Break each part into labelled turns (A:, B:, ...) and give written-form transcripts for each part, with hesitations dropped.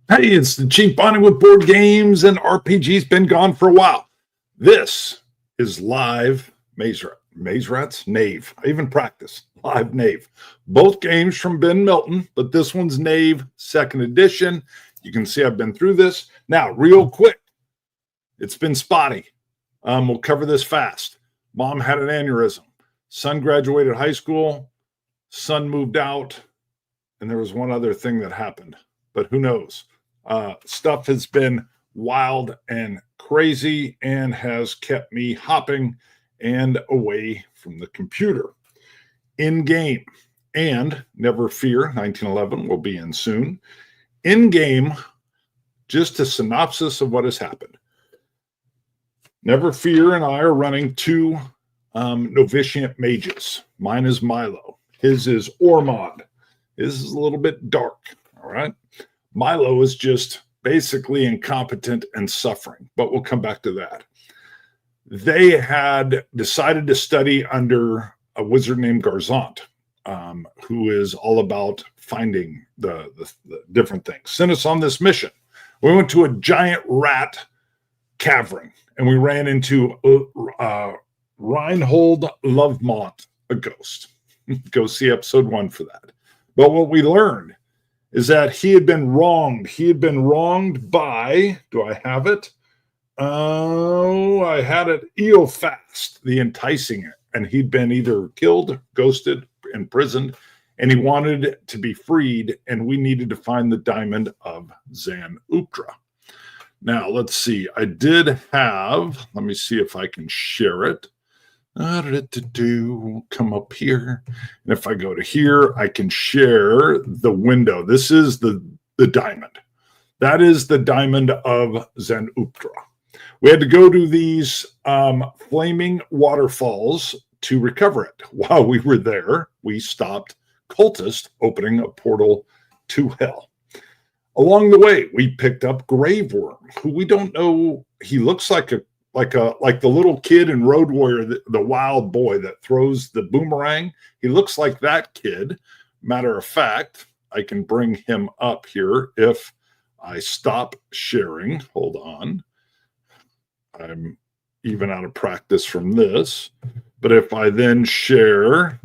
A: Hey, it's the Chief Bonding with Board Games and RPGs. Been gone for a while. This is live Maze Rats, Knave. I even practice live Knave. Both games from Ben Milton, but this one's Knave, second edition. You can see I've been through this. Now, real quick, it's been spotty. We'll cover this fast. Mom had an aneurysm. Son graduated high school. Son moved out. And there was one other thing that happened, but who knows? Stuff has been wild and crazy and has kept me hopping and away from the computer. In game, and never fear, 1911 will be in soon. In game, just a synopsis of what has happened. Never Fear and I are running two novitiate mages. Mine is Milo. His is Ormond. His is a little bit dark, all right? Milo is just basically incompetent and suffering, but we'll come back to that. They had decided to study under a wizard named Garzant, who is all about finding the different things. Sent us on this mission. We went to a giant rat cavern, and we ran into Reinhold Lovemont, a ghost. Go see episode 1 for that. But what we learned is that he had been wronged. He had been wronged by, do I have it? Oh, I had it, Eofast, the enticing it. And he'd been either killed, ghosted, imprisoned, and he wanted to be freed, and we needed to find the diamond of Zan Uptra. Now, let's see. I did have, let me see if I can share it. Come up here. And if I go to here, I can share the window. This is the diamond. That is the diamond of Zan Uptra. We had to go to these flaming waterfalls to recover it. While we were there, we stopped cultists opening a portal to hell. Along the way, we picked up Graveworm, who we don't know. He looks like the little kid in Road Warrior, the wild boy that throws the boomerang. He looks like that kid. Matter of fact, I can bring him up here if I stop sharing. Hold on. I'm even out of practice from this. But if I then share,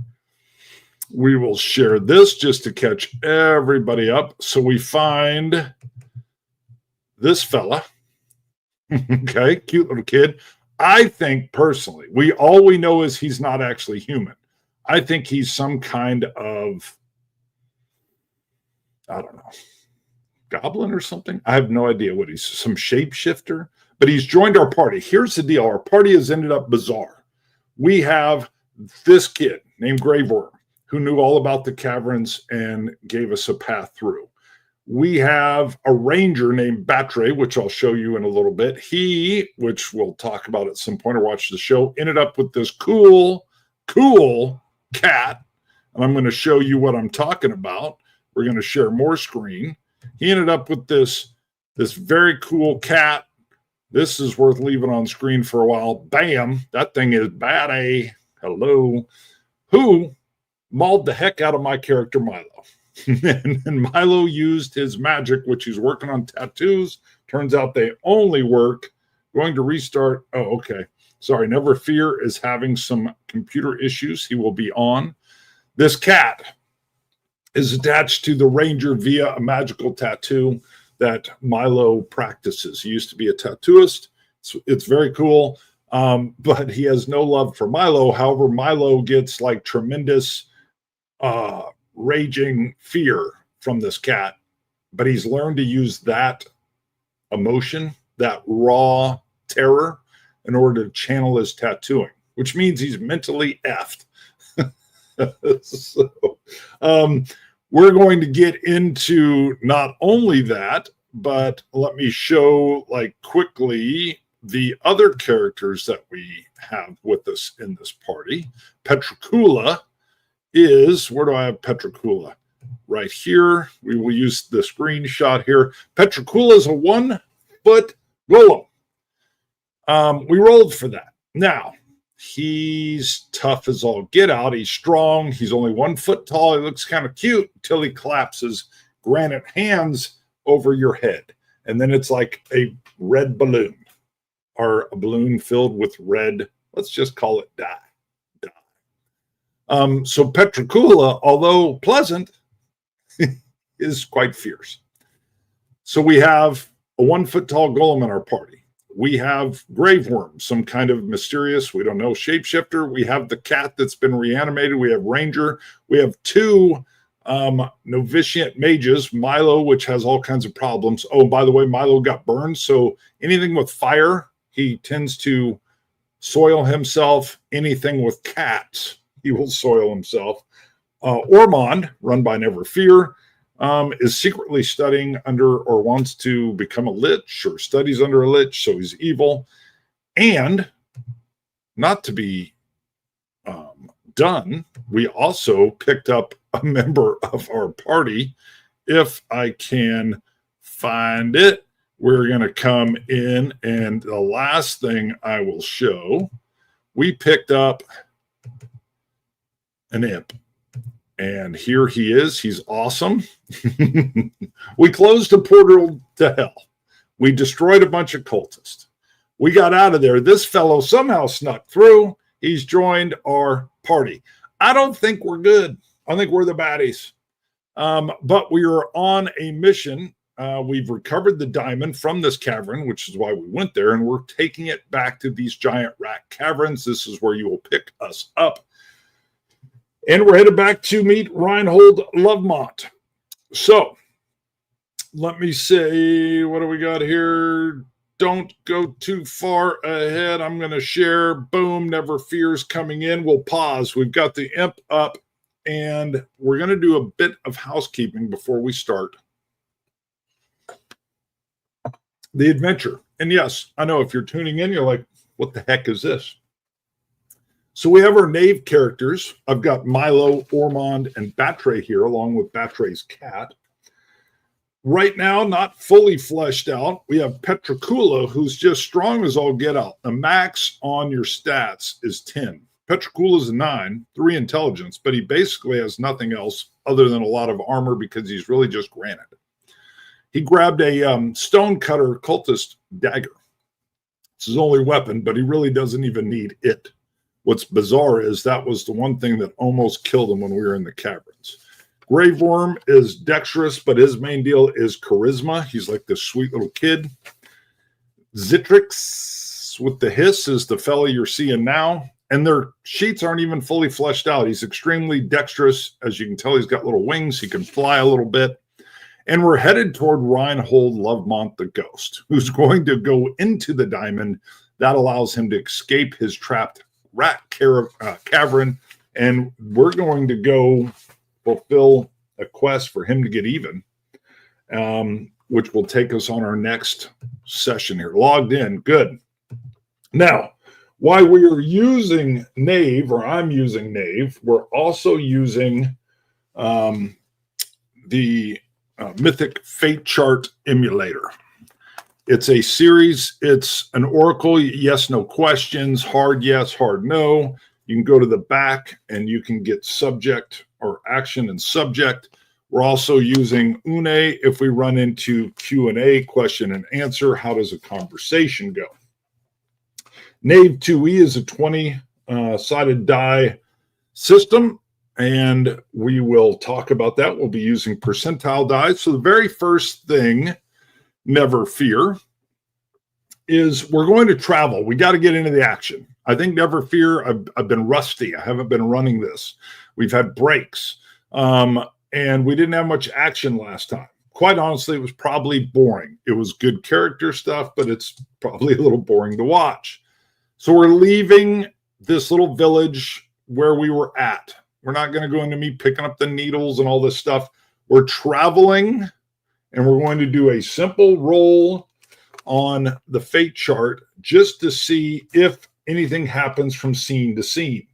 A: we will share this just to catch everybody up. So we find this fella. Okay, cute little kid. I think personally, all we know is he's not actually human. I think he's some kind of, I don't know, goblin or something. I have no idea what he's, some shapeshifter, but he's joined our party. Here's the deal. Our party has ended up bizarre. We have this kid named Graveworm who knew all about the caverns and gave us a path through. We have a ranger named Batre, which I'll show you in a little bit. He, which we'll talk about at some point or watch the show, ended up with this cool cat. And I'm going to show you what I'm talking about. We're going to share more screen. He ended up with this very cool cat. This is worth leaving on screen for a while. Bam, that thing is bad. Hello. Who mauled the heck out of my character, Milo. And Milo used his magic, which he's working on tattoos. Turns out they only work. Going to restart. Oh, okay. Sorry. Never Fear is having some computer issues. He will be on. This cat is attached to the ranger via a magical tattoo that Milo practices. He used to be a tattooist. It's very cool. But he has no love for Milo. However, Milo gets like tremendous raging fear from this cat, but he's learned to use that emotion, that raw terror, in order to channel his tattooing, which means he's mentally effed. So, we're going to get into not only that, but let me show quickly the other characters that we have with us in this party. Petricula is, where do I have Petricula? Right here. We will use the screenshot here. Petricula is a 1-foot golem. We rolled for that. Now, he's tough as all get out. He's strong. He's only 1 foot tall. He looks kind of cute until he collapses. Granite hands over your head. And then it's like a red balloon, or a balloon filled with red, let's just call it dye. So Petricula, although pleasant, is quite fierce. So we have a 1 foot tall golem in our party. We have Graveworm, some kind of mysterious, we don't know, shapeshifter. We have the cat that's been reanimated. We have Ranger. We have 2 novitiate mages, Milo, which has all kinds of problems. Oh, by the way, Milo got burned. So anything with fire, he tends to soil himself. Anything with cats, he will soil himself. Ormond, run by Never Fear, is secretly studying under, or wants to become a lich, or studies under a lich, so he's evil. And not to be done, we also picked up a member of our party. If I can find it, we're going to come in, and the last thing I will show, we picked up an imp. And here he is. He's awesome. We closed a portal to hell. We destroyed a bunch of cultists. We got out of there. This fellow somehow snuck through. He's joined our party. I don't think we're good. I think we're the baddies. But we are on a mission. We've recovered the diamond from this cavern, which is why we went there, and we're taking it back to these giant rat caverns. This is where you will pick us up. And we're headed back to meet Reinhold Lovemont. So let me say, what do we got here? Don't go too far ahead. I'm going to share. Boom, Never Fear's coming in. We'll pause. We've got the imp up, and we're going to do a bit of housekeeping before we start the adventure. And yes, I know if you're tuning in, you're like, what the heck is this? So we have our Knave characters. I've got Milo, Ormond, and Batre here, along with Batre's cat. Right now, not fully fleshed out, we have Petricula, who's just strong as all get out. The max on your stats is 10. Petricula's a 9, 3 intelligence, but he basically has nothing else other than a lot of armor because he's really just granite. He grabbed a stone cutter cultist dagger. It's his only weapon, but he really doesn't even need it. What's bizarre is that was the one thing that almost killed him when we were in the caverns. Graveworm is dexterous, but his main deal is charisma. He's like this sweet little kid. Zitrix with the hiss is the fella you're seeing now. And their sheets aren't even fully fleshed out. He's extremely dexterous. As you can tell, he's got little wings. He can fly a little bit. And we're headed toward Reinhold Lovemont the Ghost, who's going to go into the diamond. That allows him to escape his trapped rat cavern, and we're going to go fulfill a quest for him to get even, which will take us on our next session here. Logged in. Good. Now, while we are using Knave, or I'm using Knave, we're also using the Mythic Fate Chart Emulator. It's a series. It's an oracle, yes, no questions, hard yes, hard no. You can go to the back and you can get subject or action and subject. We're also using Une if we run into Q&A, question and answer. How does a conversation go? Knave 2E is a 20-sided die system, and we will talk about that. We'll be using percentile dice. So the very first thing, Never Fear, is we're going to travel. We got to get into the action. I think Never Fear, I've been rusty. I haven't been running this. We've had breaks, and we didn't have much action last time. Quite honestly, it was probably boring. It was good character stuff, but it's probably a little boring to watch. So we're leaving this little village where we were at. We're not going to go into me picking up the needles and all this stuff. We're traveling, and we're going to do a simple roll on the fate chart just to see if anything happens from scene to scene.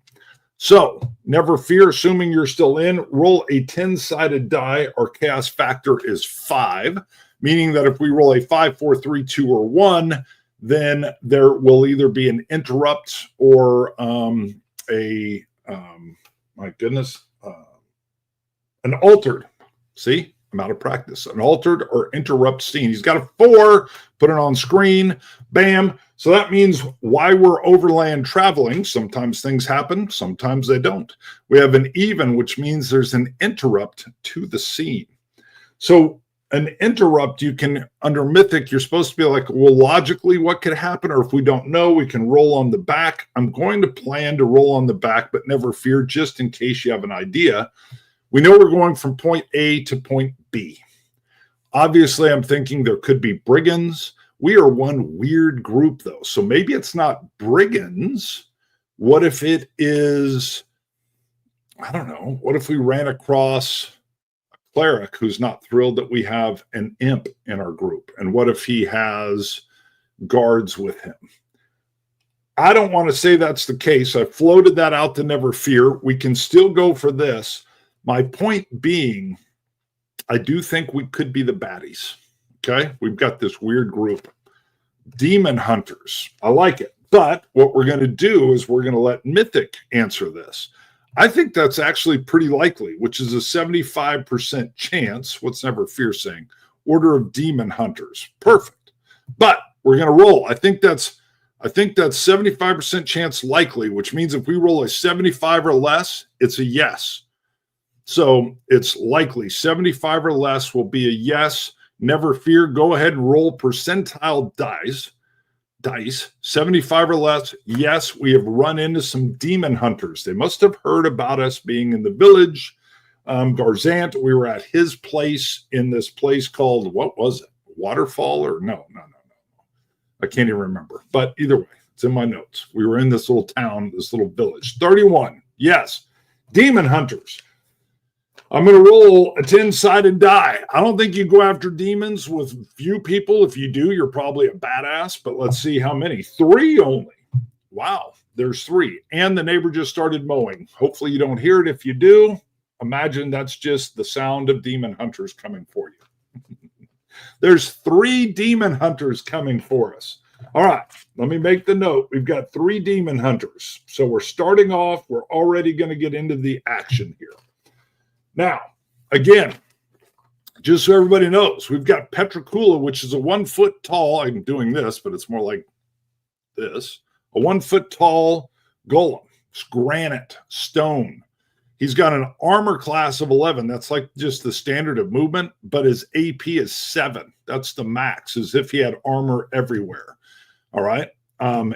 A: So, Never Fear, assuming you're still in, roll a 10-sided die. Our chaos factor is 5, meaning that if we roll a 5, 4, 3, 2, or 1, then there will either be an interrupt or an altered. See, I'm out of practice. An altered or interrupt scene. He's got a 4, put it on screen, bam. So that means why we're overland traveling. Sometimes things happen, sometimes they don't. We have an even, which means there's an interrupt to the scene. So an interrupt, you can, under Mythic, you're supposed to be like, well, logically, what could happen? Or if we don't know, we can roll on the back. I'm going to plan to roll on the back, but never fear, just in case you have an idea. We know we're going from point A to point B. Obviously, I'm thinking there could be brigands. We are one weird group, though. So maybe it's not brigands. What if it is, I don't know, what if we ran across a cleric who's not thrilled that we have an imp in our group? And what if he has guards with him? I don't want to say that's the case. I floated that out to never fear. We can still go for this. My point being, I do think we could be the baddies. Okay, we've got this weird group. Demon hunters. I like it. But what we're going to do is we're going to let Mythic answer this. I think that's actually pretty likely, which is a 75% chance. What's never fear saying? Order of demon hunters. Perfect. But we're going to roll. I think that's 75% chance likely, which means if we roll a 75 or less, it's a yes. So it's likely 75 or less will be a yes. Never fear. Go ahead and roll percentile dice. 75 or less. Yes, we have run into some demon hunters. They must have heard about us being in the village. Garzant, we were at his place in this place called, what was it? Waterfall or no. I can't even remember. But either way, it's in my notes. We were in this little town, this little village. 31. Yes. Demon hunters. I'm going to roll a 10-sided die. I don't think you go after demons with few people. If you do, you're probably a badass, but let's see how many. 3 only. Wow, there's 3. And the neighbor just started mowing. Hopefully you don't hear it. If you do, imagine that's just the sound of demon hunters coming for you. There's 3 demon hunters coming for us. All right, let me make the note. We've got 3 demon hunters. So we're starting off. We're already going to get into the action here. Now, again, just so everybody knows, we've got Petricula, which is a 1 foot tall, I'm doing this, but it's more like this, a 1 foot tall golem. It's granite, stone. He's got an armor class of 11. That's like just the standard of movement, but his AP is 7. That's the max, as if he had armor everywhere. All right.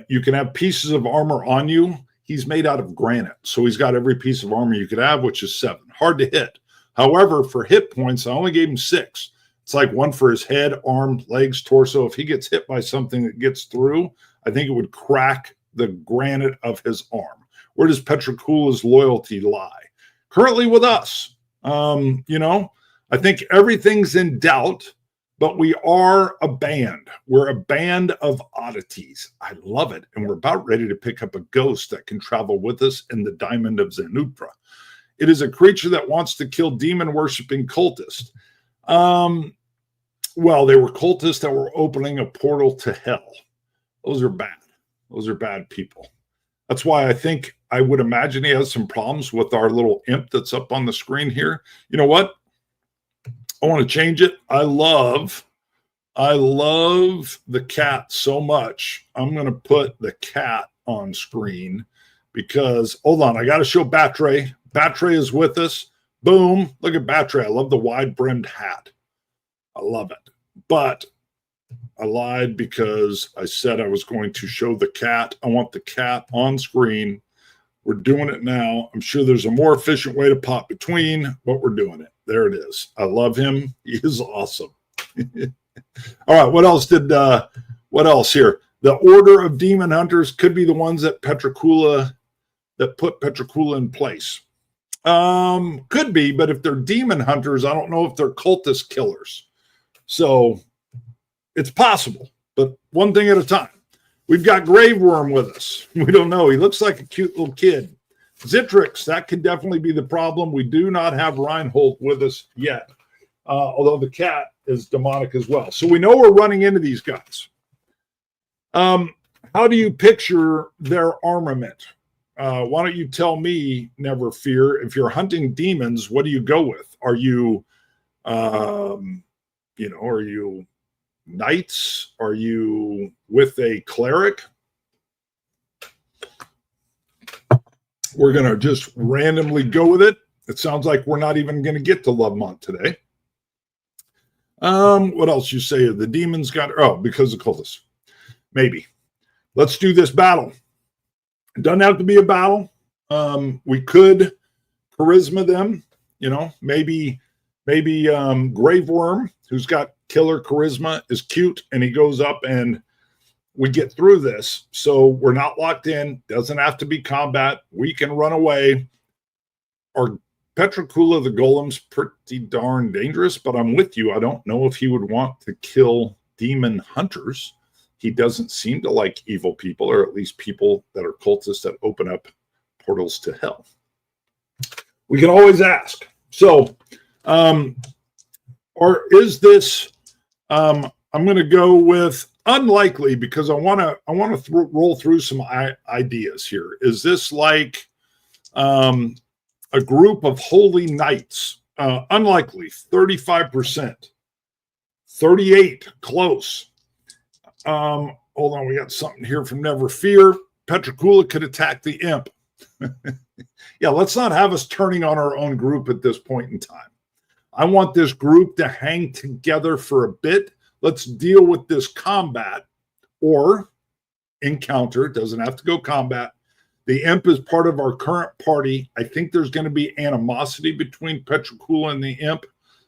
A: You can have pieces of armor on you. He's made out of granite. So he's got every piece of armor you could have, which is 7. Hard to hit. However, for hit points, I only gave him 6. It's like 1 for his head, arm, legs, torso. If he gets hit by something that gets through, I think it would crack the granite of his arm. Where does Petricula's loyalty lie? Currently with us. I think everything's in doubt, but we are a band. We're a band of oddities. I love it. And we're about ready to pick up a ghost that can travel with us in the Diamond of Zenutra. It is a creature that wants to kill demon-worshipping cultists. Well, they were cultists that were opening a portal to hell. Those are bad. Those are bad people. That's why I think I would imagine he has some problems with our little imp that's up on the screen here. You know what? I want to change it. I love the cat so much. I'm going to put the cat on screen because, hold on, I got to show Batre. Batre is with us. Boom. Look at Batre. I love the wide-brimmed hat. I love it. But I lied because I said I was going to show the cat. I want the cat on screen. We're doing it now. I'm sure there's a more efficient way to pop between, but we're doing it. There it is. I love him. He is awesome. All right. What else here? The Order of Demon Hunters could be the ones that put Petricula in place. Could be, but if they're demon hunters, I don't know if they're cultist killers. So it's possible, but one thing at a time. We've got Graveworm with us. We don't know. He looks like a cute little kid. Zitrix, that could definitely be the problem. We do not have Reinhold with us yet, although the cat is demonic as well. So we know we're running into these guys. How do you picture their armament? Why don't you tell me, Never Fear, if you're hunting demons, what do you go with? Are you Are you knights? Are you with a cleric? We're going to just randomly go with it. It sounds like we're not even going to get to Lovemont today. What else you say? The demons got, because of cultists. Maybe. Let's do this battle. It doesn't have to be a battle. We could charisma them, maybe Grave Worm, who's got killer charisma, is cute, and he goes up and we get through this. So we're not locked in. Doesn't have to be combat. We can run away. Our Petrocula, the golem's pretty darn dangerous, but I'm with you. I don't know if he would want to kill demon hunters. He doesn't seem to like evil people, or at least people that are cultists that open up portals to hell. We can always ask. So, or is this, I'm going to go with unlikely, because I want to roll through some ideas here. Is this like a group of holy knights? Unlikely, 35%. 38, close. Hold on, we got something here from Never Fear. Petrocula could attack the imp. Yeah, let's not have us turning on our own group at this point in time. I want this group to hang together for a bit. Let's deal with this combat or encounter. It doesn't have to go combat. The imp is part of our current party. I think there's going to be animosity between Petrocula and the imp.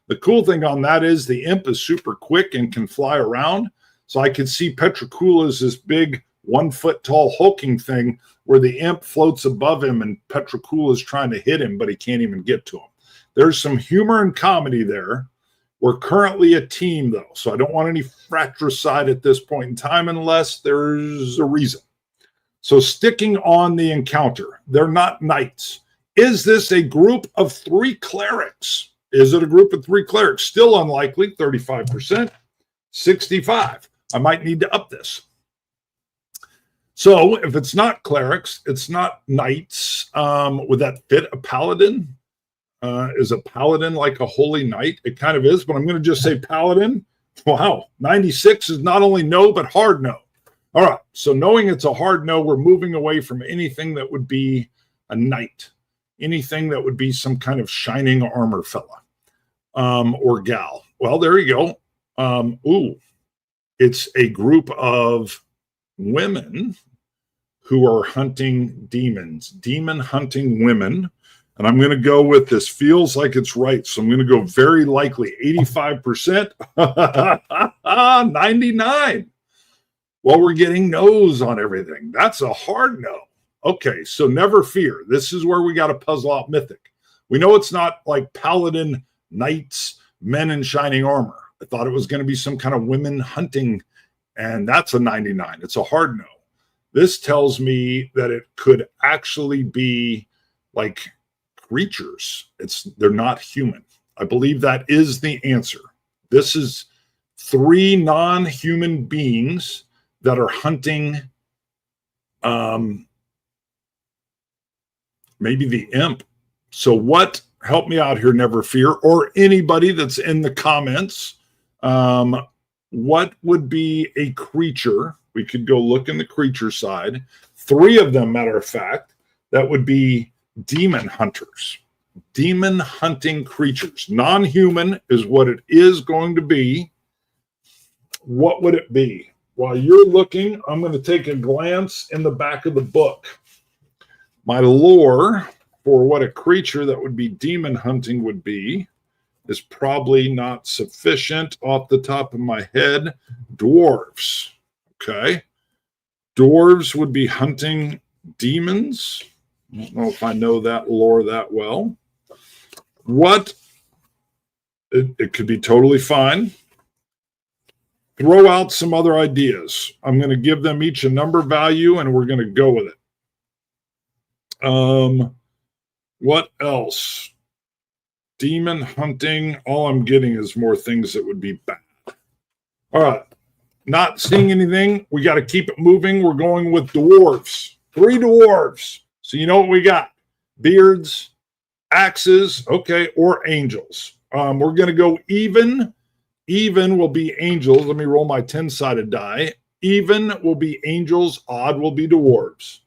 A: The cool thing on that is the imp is super quick and can fly around. So I could see Petrocula as this big 1 foot tall hulking thing where the imp floats above him and Petrocula is trying to hit him, but he can't even get to him. There's some humor and comedy there. We're currently a team, though, so I don't want any fratricide at this point in time unless there's a reason. So sticking on the encounter, they're not knights. Is this a group of 3 clerics? Is it a group of 3 clerics? Still unlikely, 35%, 65. I might need to up this. So if it's not clerics, it's not knights. Would that fit a paladin? Is a paladin like a holy knight? It kind of is, but I'm going to just say paladin. Wow, 96 is not only no, but hard no. All right, so knowing it's a hard no, we're moving away from anything that would be a knight, anything that would be some kind of shining armor fella or gal. Well, there you go. It's a group of women who are hunting demons, demon hunting women. And I'm going to go with this feels like it's right. So I'm going to go very likely 85%, 99. Well, we're getting no's on everything. That's a hard no. Okay, so Never Fear. This is where we got to puzzle out Mythic. We know it's not like paladin, knights, men in shining armor. I thought it was going to be some kind of women hunting, and that's a 99. It's a hard no. This tells me that it could actually be like creatures. They're not human. I believe that is the answer. This is 3 non-human beings that are hunting maybe the imp. So what, help me out here, Never Fear, or anybody that's in the comments. What would be a creature? We could go look in the creature side. 3 of them, matter of fact, that would be demon hunters. Demon hunting creatures. Non-human is what it is going to be. What would it be? While you're looking, I'm going to take a glance in the back of the book. My lore for what a creature that would be demon hunting would be is probably not sufficient off the top of my head. Dwarves. Okay. Dwarves would be hunting demons. I don't know if I know that lore that well. It could be totally fine. Throw out some other ideas. I'm going to give them each a number value, and we're going to go with it. What else? Demon hunting. All I'm getting is more things that would be bad. All right. Not seeing anything. We got to keep it moving. We're going with dwarves. 3 dwarves. So you know what we got? Beards, axes, okay, or angels. We're going to go even. Even will be angels. Let me roll my 10-sided die. Even will be angels. Odd will be dwarves.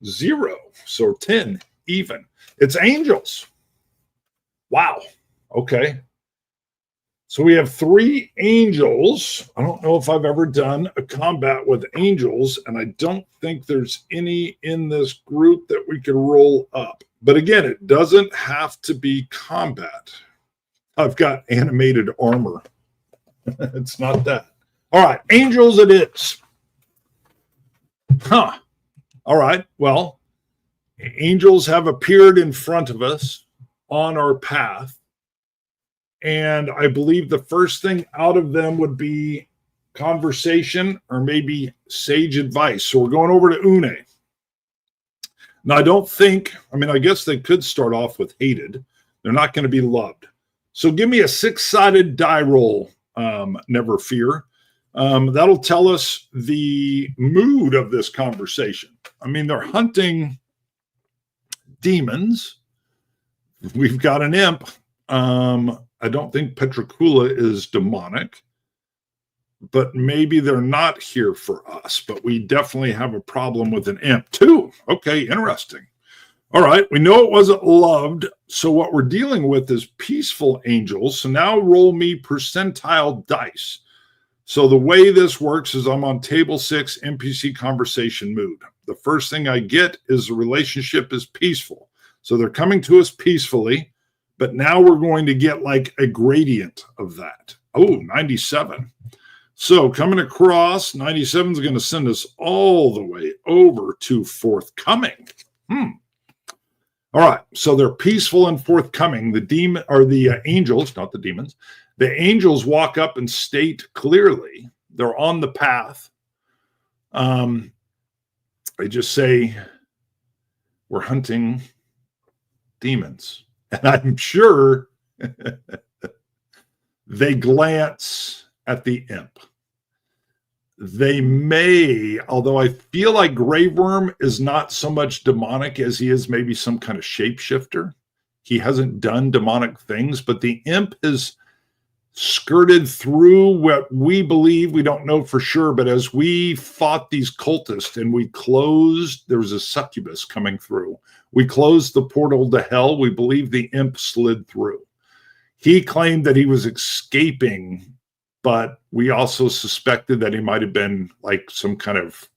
A: 0. So 10, even. It's angels. Wow. Okay. So we have 3 angels. I don't know if I've ever done a combat with angels, and I don't think there's any in this group that we could roll up. But again, it doesn't have to be combat. I've got animated armor. It's not that. All right, angels it is. Huh. All right, well, angels have appeared in front of us on our path. And I believe the first thing out of them would be conversation or maybe sage advice. So we're going over to Une. Now, I guess they could start off with hated. They're not going to be loved. So give me a 6-sided die roll, never fear. That'll tell us the mood of this conversation. I mean, they're hunting demons. We've got an imp. I don't think Petricula is demonic, but maybe they're not here for us. But we definitely have a problem with an imp too. Okay, interesting. All right, we know it wasn't loved. So what we're dealing with is peaceful angels. So now roll me percentile dice. So the way this works is I'm on table 6, NPC conversation mood. The first thing I get is the relationship is peaceful. So they're coming to us peacefully. But now we're going to get like a gradient of that. Oh, 97. So coming across, 97 is going to send us all the way over to forthcoming. All right. So they're peaceful and forthcoming. The angels, not the demons. The angels walk up and state clearly they're on the path. They just say, we're hunting demons. And I'm sure they glance at the imp. They may, although I feel like Grave Worm is not so much demonic as he is maybe some kind of shapeshifter. He hasn't done demonic things, but the imp has skirted through what we believe, we don't know for sure, but as we fought these cultists and we closed, there was a succubus coming through. We closed the portal to hell. We believe the imp slid through. He claimed that he was escaping, but we also suspected that he might have been like some kind of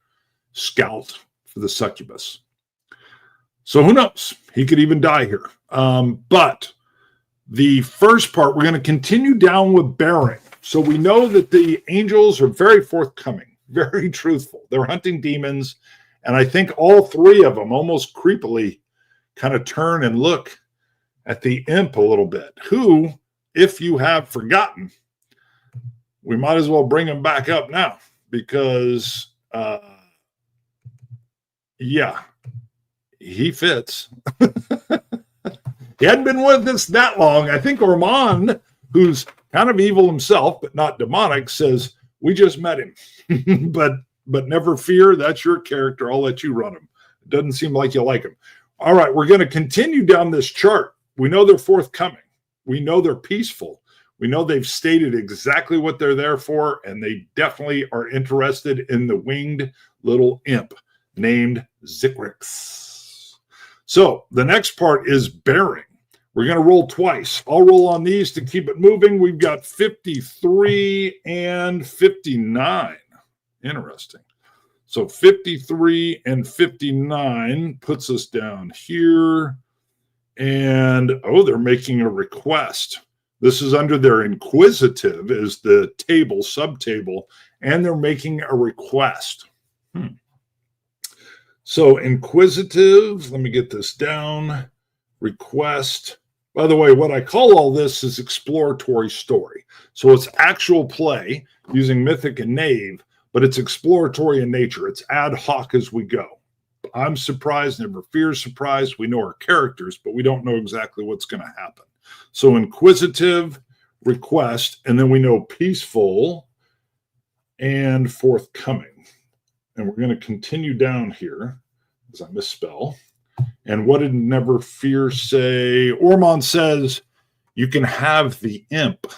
A: scout for the succubus. So who knows? He could even die here. But the first part, we're going to continue down with bearing. So we know that the angels are very forthcoming, very truthful. They're hunting demons. And I think all 3 of them almost creepily kind of turn and look at the imp a little bit, who, if you have forgotten, we might as well bring him back up now because, he fits. He hadn't been with us that long. I think Ormond, who's kind of evil himself, but not demonic, says, we just met him. but never fear, that's your character. I'll let you run him. It doesn't seem like you like him. All right, we're going to continue down this chart. We know they're forthcoming. We know they're peaceful. We know they've stated exactly what they're there for, and they definitely are interested in the winged little imp named Zikrix. So the next part is bearing. We're going to roll twice. I'll roll on these to keep it moving. We've got 53 and 59. Interesting. So 53 and 59 puts us down here. And, they're making a request. This is under their inquisitive is the table, subtable, and they're making a request. So inquisitive, let me get this down. Request. By the way, what I call all this is exploratory story. So it's actual play using Mythic and Knave, but it's exploratory in nature. It's ad hoc as we go. I'm surprised, never fear surprised. We know our characters, but we don't know exactly what's going to happen. So inquisitive, request, and then we know peaceful and forthcoming. And we're going to continue down here as I misspell. And what did never fear say? Ormond says, You can have the imp,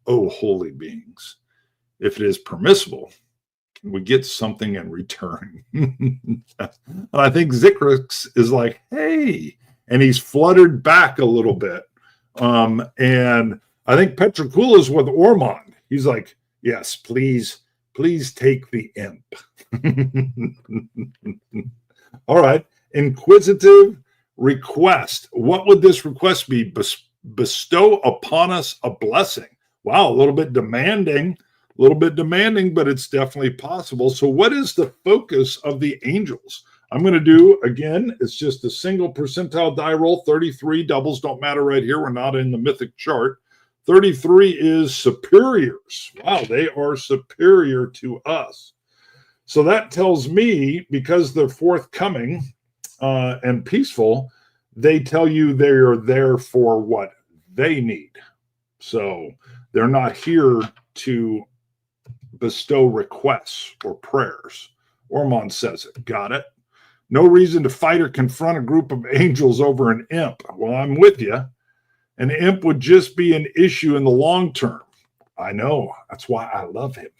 A: oh, holy beings, if it is permissible, can we get something in return? And I think Zikrix is like, hey, and he's fluttered back a little bit. And I think Petrocula is with Ormond. He's like, yes, please take the imp. All right. Inquisitive request. What would this request be? Bestow upon us a blessing. Wow, a little bit demanding, but it's definitely possible. So what is the focus of the angels? I'm going to do, again, it's just a single percentile die roll, 33. Doubles don't matter right here. We're not in the mythic chart. 33 is superiors. Wow, they are superior to us. So that tells me, because they're forthcoming and peaceful, they tell you they are there for what they need. So they're not here to bestow requests or prayers. Ormond says it. Got it. No reason to fight or confront a group of angels over an imp. Well, I'm with you. An imp would just be an issue in the long term. I know. That's why I love him.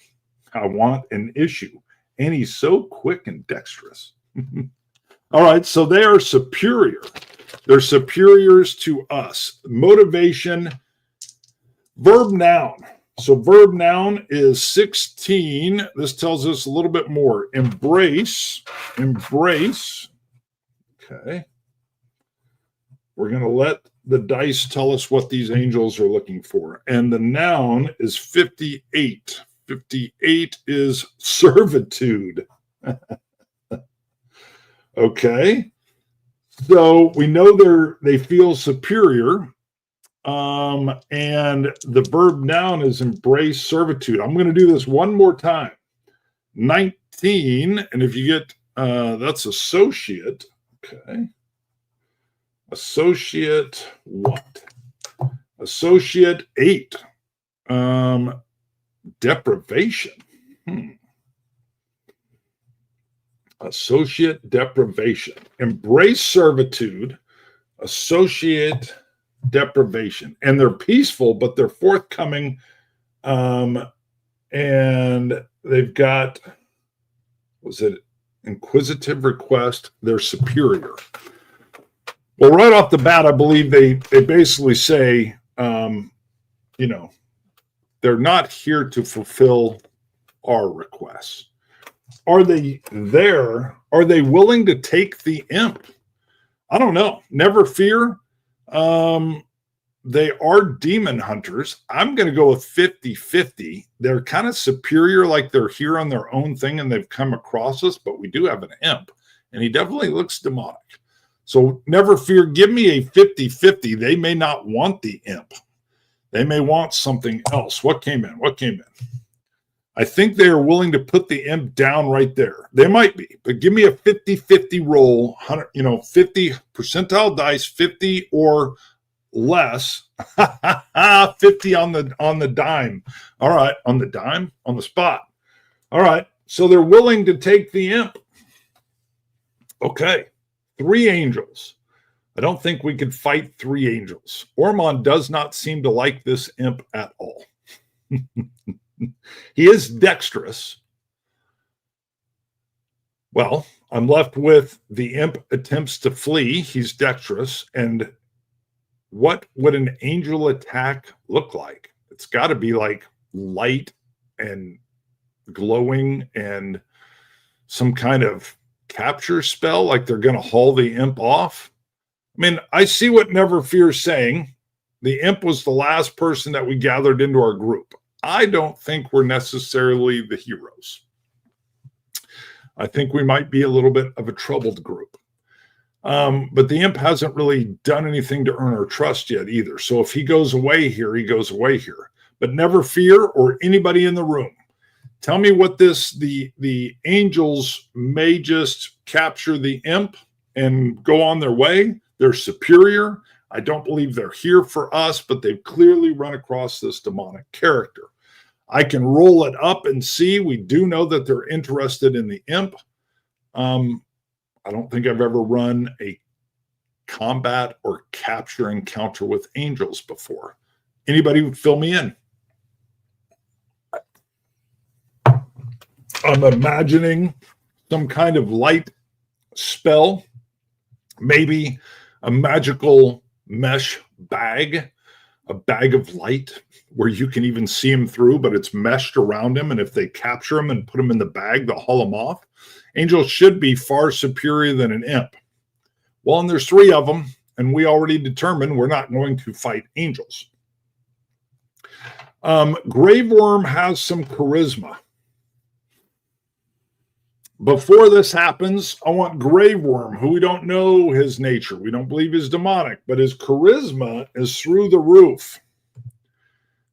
A: I want an issue. And he's so quick and dexterous. All right, so they are superior. They're superiors to us. Motivation, verb noun. So verb noun is 16. This tells us a little bit more. Embrace. Okay. We're going to let the dice tell us what these angels are looking for. And the noun is 58. 58 is servitude. Okay. So we know they feel superior. And the verb noun is embrace servitude. I'm going to do this one more time. 19. And if you get, that's associate. Okay. Associate what? Associate 8. Deprivation. Associate deprivation. Embrace servitude. Associate deprivation. And they're peaceful, but they're forthcoming. And they've got, was it inquisitive request? They're superior. Well, right off the bat, I believe they basically say, they're not here to fulfill our requests. Are they there? Are they willing to take the imp? I don't know. Never fear. They are demon hunters. I'm going to go with 50-50. They're kind of superior, like they're here on their own thing and they've come across us, but we do have an imp, and he definitely looks demonic. So never fear. Give me a 50-50. They may not want the imp. They may want something else. What came in? I think they are willing to put the imp down right there. They might be, but give me a 50-50 roll, 50 percentile dice, 50 or less. 50 on the dime. All right, on the dime, on the spot. All right, so they're willing to take the imp. Okay, 3 angels. I don't think we could fight 3 angels. Ormond does not seem to like this imp at all. He is dexterous. Well, I'm left with the imp attempts to flee. He's dexterous. And what would an angel attack look like? It's got to be like light and glowing and some kind of capture spell, like they're going to haul the imp off. I mean, I see what Never Fear is saying. The imp was the last person that we gathered into our group. I don't think we're necessarily the heroes. I think we might be a little bit of a troubled group. But the imp hasn't really done anything to earn our trust yet either. So if he goes away here, he goes away here. But Never Fear or anybody in the room, tell me what the angels may just capture the imp and go on their way. They're superior. I don't believe they're here for us, but they've clearly run across this demonic character. I can roll it up and see. We do know that they're interested in the imp. I don't think I've ever run a combat or capture encounter with angels before. Anybody fill me in? I'm imagining some kind of light spell, maybe a magical mesh bag, a bag of light where you can even see him through, but it's meshed around him. And if they capture him and put him in the bag, they'll haul him off. Angels should be far superior than an imp. Well, and there's 3 of them, and we already determined we're not going to fight angels. Grave Worm has some charisma. Before this happens, I want Grave Worm, who we don't know his nature. We don't believe he's demonic, but his charisma is through the roof.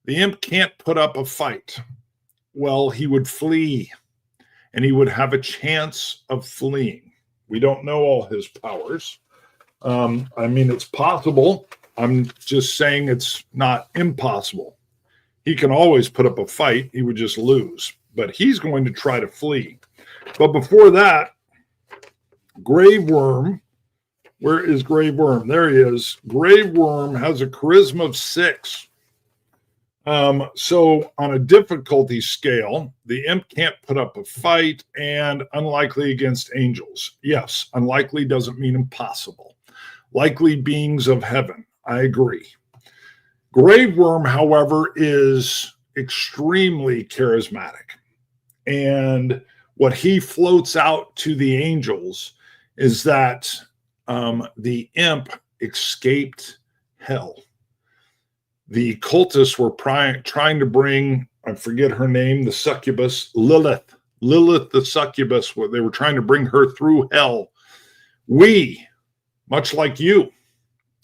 A: The imp can't put up a fight. Well, he would flee, and he would have a chance of fleeing. We don't know all his powers. I mean, it's possible. I'm just saying it's not impossible. He can always put up a fight. He would just lose. But he's going to try to flee. But before that, Grave Worm, where is Grave Worm? There he is. Grave Worm has a charisma of 6. So on a difficulty scale, the imp can't put up a fight and unlikely against angels. Yes, unlikely doesn't mean impossible. Likely beings of heaven. I agree. Grave Worm, however, is extremely charismatic. And what he floats out to the angels is that the imp escaped hell. The cultists were trying to bring, I forget her name, the succubus, Lilith the succubus, they were trying to bring her through hell. We, much like you,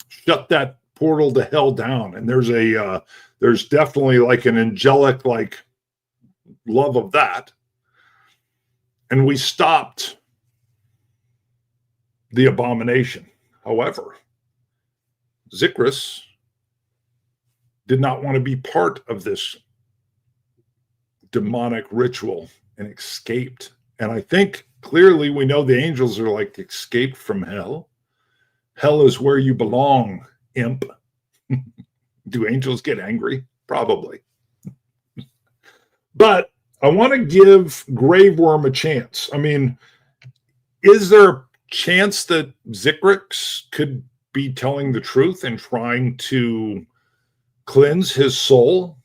A: shut that portal to hell down. And there's definitely like an angelic like love of that. And we stopped the abomination. However, Zikris did not want to be part of this demonic ritual and escaped. And I think clearly we know the angels are like escaped from hell. Hell is where you belong, imp. Do angels get angry? Probably. But I want to give Grave Worm a chance. I mean, is there a chance that Zikris could be telling the truth and trying to cleanse his soul?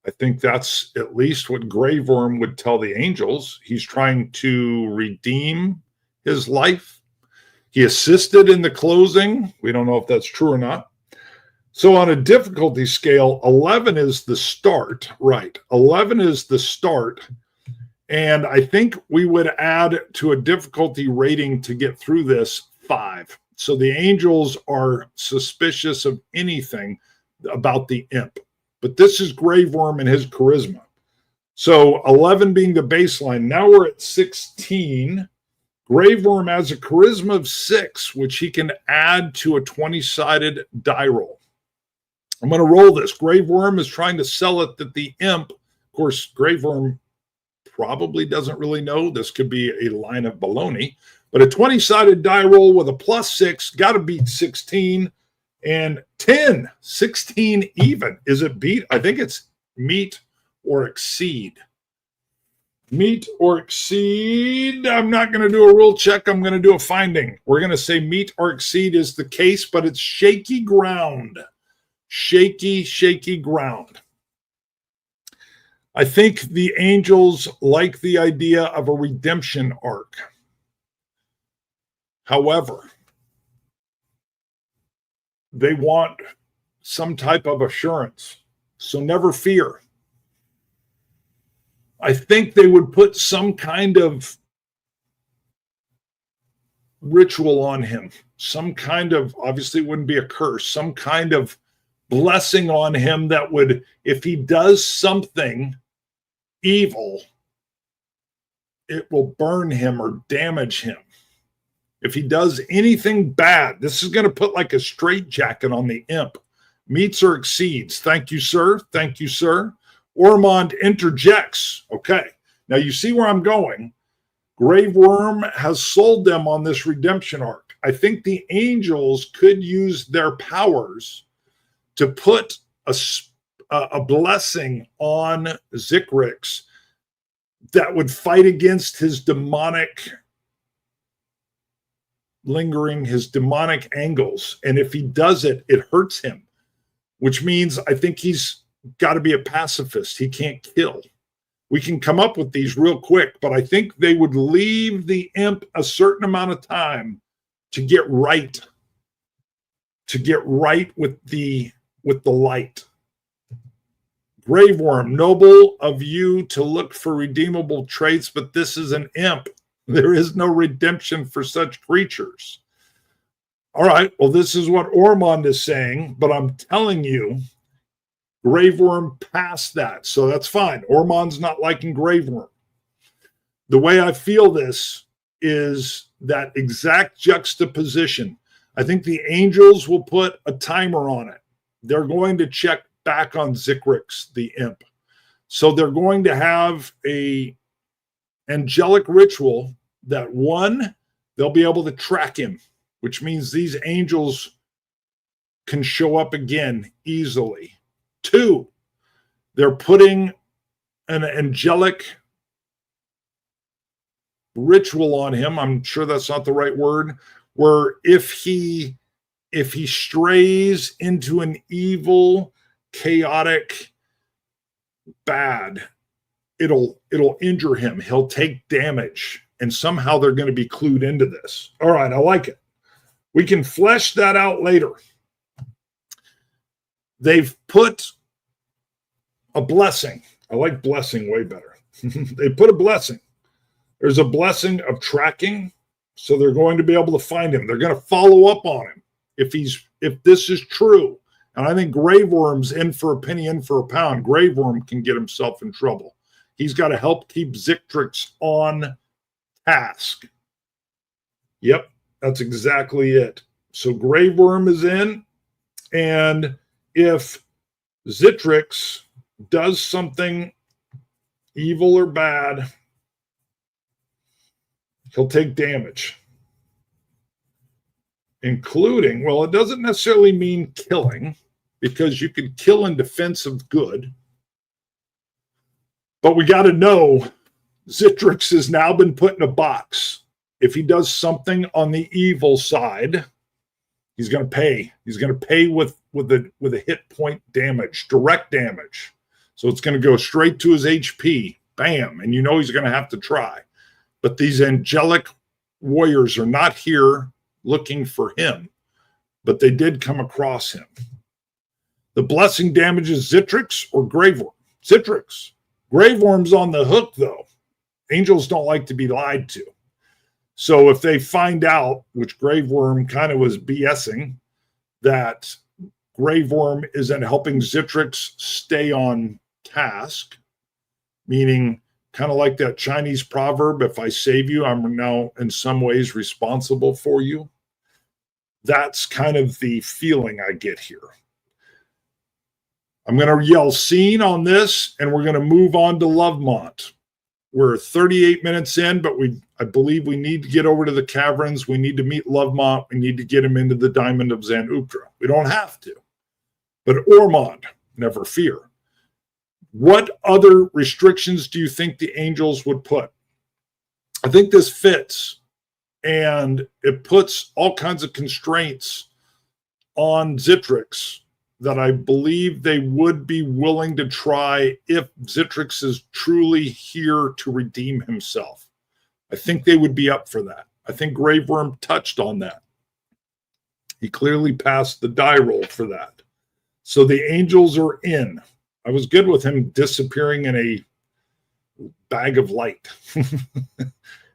A: I think that's at least what Grave Worm would tell the angels. He's trying to redeem his life. He assisted in the closing. We don't know if that's true or not. So on a difficulty scale, 11 is the start, right? 11 is the start. And I think we would add to a difficulty rating to get through this 5. So the angels are suspicious of anything about the imp. But this is Grave Worm and his charisma. So 11 being the baseline. Now we're at 16. Grave Worm has a charisma of 6, which he can add to a 20-sided die roll. I'm going to roll this. Grave Worm is trying to sell it that the imp, of course, Grave Worm probably doesn't really know. This could be a line of baloney. But a 20-sided die roll with a +6, got to beat 16. And 10, 16 even. Is it beat? I think it's meet or exceed. Meet or exceed. I'm not going to do a rule check. I'm going to do a finding. We're going to say meet or exceed is the case, but it's shaky ground. Shaky ground. I think the angels like the idea of a redemption arc. However, they want some type of assurance. So never fear. I think they would put some kind of ritual on him. Some kind of, obviously it wouldn't be a curse, some kind of blessing on him that would, if he does something evil, it will burn him or damage him. If he does anything bad, this is going to put like a straitjacket on the imp. Meets or exceeds. Thank you, sir. Thank you, sir. Ormond interjects. Okay. Now you see where I'm going. Grave Worm has sold them on this redemption arc. I think the angels could use their powers to put a a blessing on Zitrix that would fight against his demonic lingering, his demonic angles. And if he does it, it hurts him, which means I think he's got to be a pacifist. He can't kill. We can come up with these real quick, but I think they would leave the imp a certain amount of time to get right with the light. Graveworm, noble of you to look for redeemable traits, but this is an imp. There is no redemption for such creatures. All right, well, this is what Ormond is saying, but I'm telling you, Graveworm passed that, so that's fine. Ormond's not liking Graveworm. The way I feel this is that exact juxtaposition. I think the angels will put a timer on it. They're going to check back on Zitrix, the imp. So they're going to have a angelic ritual that, one, they'll be able to track him, which means these angels can show up again easily. Two, they're putting an angelic ritual on him. I'm sure that's not the right word, where if he strays into an evil, chaotic, bad, it'll injure him. He'll take damage, and somehow they're going to be clued into this. All right, I like it. We can flesh that out later. They've put a blessing. I like blessing way better. They put a blessing. There's a blessing of tracking, so they're going to be able to find him. They're going to follow up on him if this is true. And I think Graveworm's in for a penny, in for a pound. Graveworm can get himself in trouble. He's got to help keep Zitrix on task. Yep, that's exactly it. So Graveworm is in, and if Zitrix does something evil or bad, he'll take damage. Including, well, it doesn't necessarily mean killing, because you can kill in defense of good. But we got to know Zitrix has now been put in a box. If he does something on the evil side, he's going to pay. He's going to pay with a hit point damage, direct damage. So it's going to go straight to his HP. Bam. And you know he's going to have to try. But these angelic warriors are not here looking for him, but they did come across him. The blessing damages Zitrix or Graveworm? Zitrix. Graveworm's on the hook, though. Angels don't like to be lied to. So if they find out, which Graveworm kind of was BSing, that Graveworm isn't helping Zitrix stay on task, meaning kind of like that Chinese proverb, if I save you, I'm now in some ways responsible for you. That's kind of the feeling I get here. I'm going to yell scene on this, and we're going to move on to Lovemont. We're 38 minutes in, but I believe we need to get over to the caverns. We need to meet Lovemont. We need to get him into the Diamond of Zanuptra. We don't have to. But Ormond, never fear. What other restrictions do you think the angels would put? I think this fits, and it puts all kinds of constraints on Zitrix that I believe they would be willing to try if Zitrix is truly here to redeem himself. I think they would be up for that. I think Graveworm touched on that. He clearly passed the die roll for that. So the angels are in. I was good with him disappearing in a bag of light.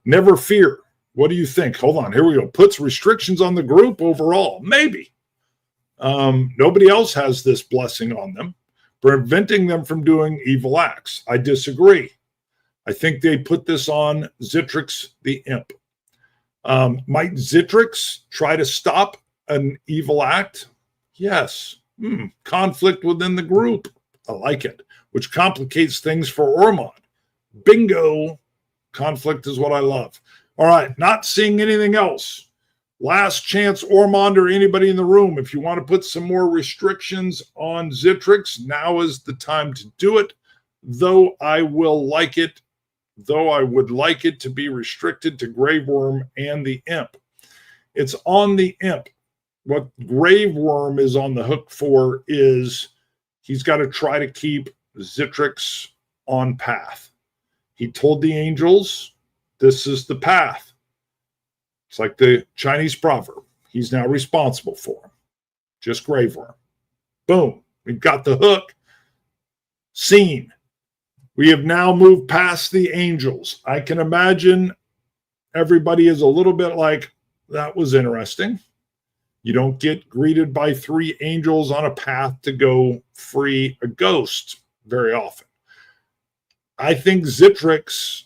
A: Never fear. What do you think? Hold on. Here we go. Puts restrictions on the group overall. Maybe. Nobody else has this blessing on them, preventing them from doing evil acts. I disagree. I think they put this on Zitrix the imp. Might Zitrix try to stop an evil act? Yes. Conflict within the group. I like it, which complicates things for Ormond. Bingo. Conflict is what I love. All right, not seeing anything else. Last chance, Ormond or anybody in the room. If you want to put some more restrictions on Zitrix, now is the time to do it. Though I would like it to be restricted to Graveworm and the Imp. It's on the Imp. What Graveworm is on the hook for is he's got to try to keep Zitrix on path. He told the angels, this is the path. It's like the Chinese proverb. He's now responsible for him. Just Graveworm. Boom. We've got the hook. Scene. We have now moved past the angels. I can imagine everybody is a little bit like, that was interesting. You don't get greeted by 3 angels on a path to go free a ghost very often. I think Zitrix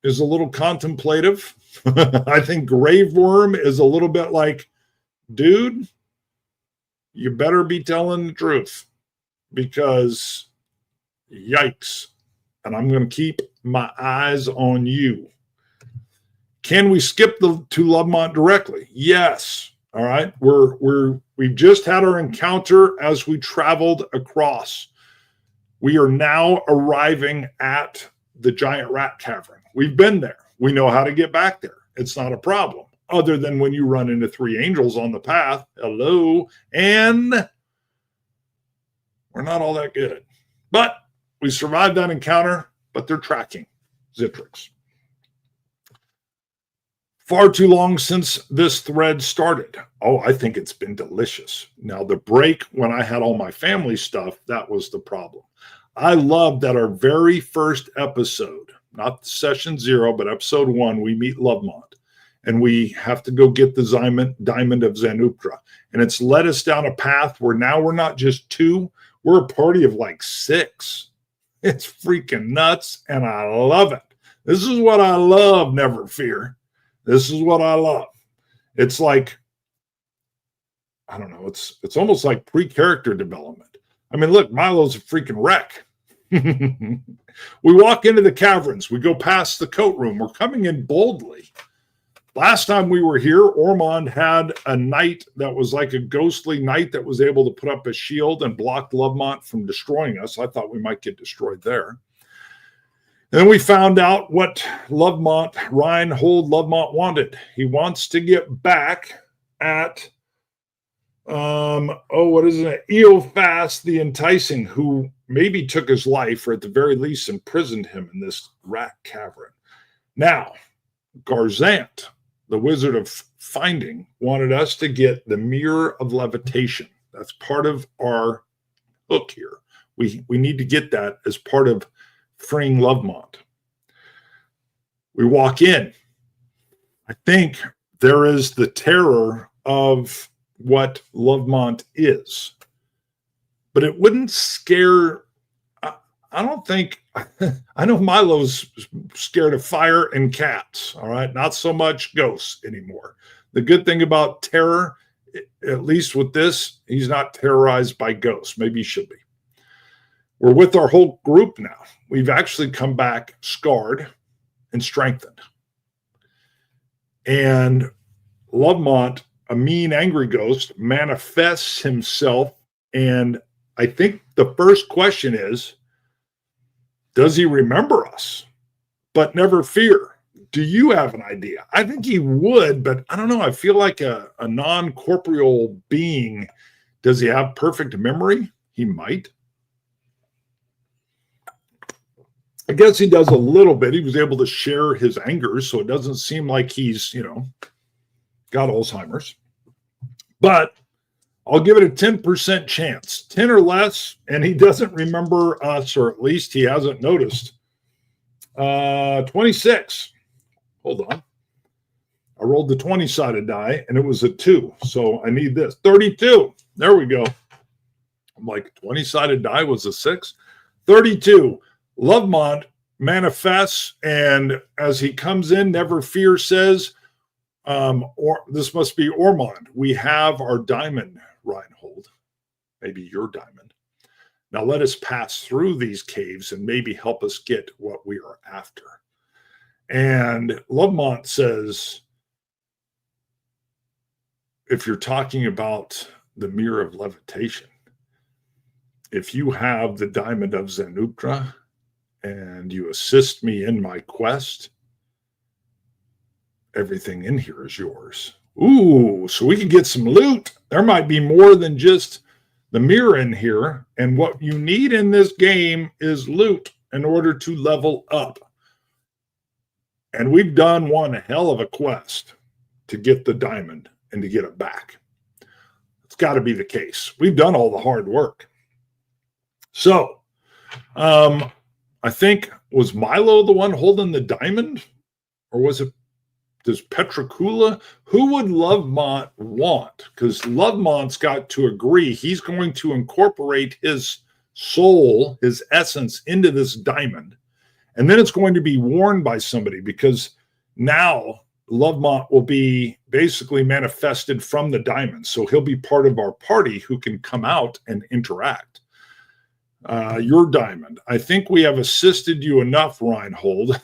A: is a little contemplative. I think Graveworm is a little bit like, dude, you better be telling the truth because yikes. And I'm going to keep my eyes on you. Can we skip to Lovemont directly? Yes. All right. We've just had our encounter as we traveled across. We are now arriving at the giant rat cavern. We've been there. We know how to get back there. It's not a problem. Other than when you run into 3 angels on the path. Hello. And we're not all that good. But we survived that encounter, but they're tracking Zitrix. Far too long since this thread started. Oh, I think it's been delicious. Now, the break when I had all my family stuff, that was the problem. I love that our very first episode, not session 0, but episode 1, we meet Lovemont. And we have to go get the diamond of Zanuptra. And it's led us down a path where now we're not just 2, we're a party of like 6. It's freaking nuts, and I love it. This is what I love, Never Fear. This is what I love. It's like, I don't know, it's almost like pre-character development. I mean, look, Milo's a freaking wreck. We walk into the caverns. We go past the coat room. We're coming in boldly. Last time we were here, Ormond had a knight that was like a ghostly knight that was able to put up a shield and block Lovemont from destroying us. I thought we might get destroyed there. And then we found out what Reinhold Lovemont wanted. He wants to get back at, Eofast the Enticing, who maybe took his life or at the very least imprisoned him in this rat cavern. Now, Garzant, the Wizard of Finding, wanted us to get the Mirror of Levitation. That's part of our hook here. We need to get that as part of freeing Lovemont. We walk in. I think there is the terror of what Lovemont is. But it wouldn't scare, I don't think, I know Milo's scared of fire and cats, all right? Not so much ghosts anymore. The good thing about terror, at least with this, he's not terrorized by ghosts. Maybe he should be. We're with our whole group now. We've actually come back scarred and strengthened. And Lovemont, a mean, angry ghost, manifests himself. And I think the first question is, does he remember us? But never fear. Do you have an idea? I think he would, but I don't know. I feel like a non-corporeal being. Does he have perfect memory? He might. I guess he does a little bit. He was able to share his anger, so it doesn't seem like he's, got Alzheimer's. But I'll give it a 10% chance, 10 or less, and he doesn't remember us, or at least he hasn't noticed. 26. Hold on. I rolled the 20-sided die, and it was a 2, so I need this. 32. There we go. I'm like, 20-sided die was a 6. 32. Lovemont manifests, and as he comes in, Never Fear says, this must be Ormond. We have our diamond, Reinhold. Maybe your diamond. Now let us pass through these caves and maybe help us get what we are after. And Lovemont says, if you're talking about the mirror of levitation, if you have the diamond of Zanuptra and you assist me in my quest, everything in here is yours. Ooh, so we can get some loot. There might be more than just the mirror in here. And what you need in this game is loot in order to level up. And we've done one hell of a quest to get the diamond and to get it back. It's got to be the case. We've done all the hard work. So, I think, was Milo the one holding the diamond? Or was it, does Petrocula? Who would Lovemont want? Because Lovemont's got to agree he's going to incorporate his soul, his essence, into this diamond. And then it's going to be worn by somebody, because now Lovemont will be basically manifested from the diamond. So he'll be part of our party who can come out and interact. Your diamond. I think we have assisted you enough, Reinhold.